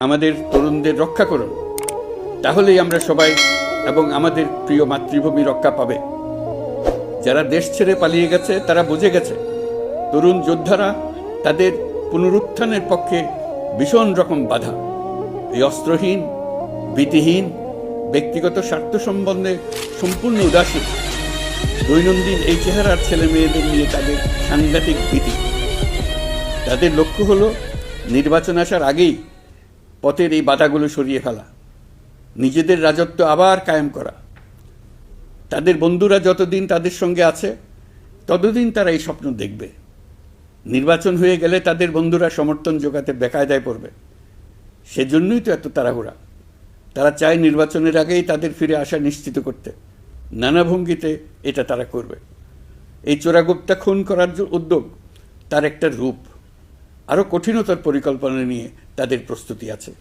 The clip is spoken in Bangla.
আমাদের তরুণদের রক্ষা করুন, তাহলেই আমরা সবাই এবং আমাদের প্রিয় মাতৃভূমি রক্ষা পাবে। যারা দেশ ছেড়ে পালিয়ে গেছে তারা বুঝে গেছে তরুণ যোদ্ধারা তাদের পুনরুত্থানের পক্ষে ভীষণ রকম বাধা। এই অস্ত্রহীন, ভীতিহীন, ব্যক্তিগত স্বার্থ সম্বন্ধে সম্পূর্ণ উদাসীন দৈনন্দিন এই চেহারার ছেলে মেয়েদের নিয়ে তাদের সাংঘাতিক ভীতি। তাদের লক্ষ্য হলো নির্বাচন আসার আগেই পথের এই বাধাগুলো সরিয়ে ফেলা, নিজেদের রাজত্ব আবার কায়েম করা। তাদের বন্ধুরা যতদিন তাদের সঙ্গে আছে ততদিন তারা এই স্বপ্ন দেখবে। নির্বাচন হয়ে গেলে তাদের বন্ধুরা সমর্থন জোগাতে বেকায়দায় পড়বে। সেজন্যই তো এত তাড়াহুড়া। তারা চায় নির্বাচনের আগেই তাদের ফিরে আসা নিশ্চিত করতে। নানা ভঙ্গিতে এটা তারা করবে। এই চোরাগুপ্তা খুন করার যে উদ্যোগ, তার একটা রূপ। আরও কঠিনতর পরিকল্পনা নিয়ে তাদের প্রস্তুতি আছে।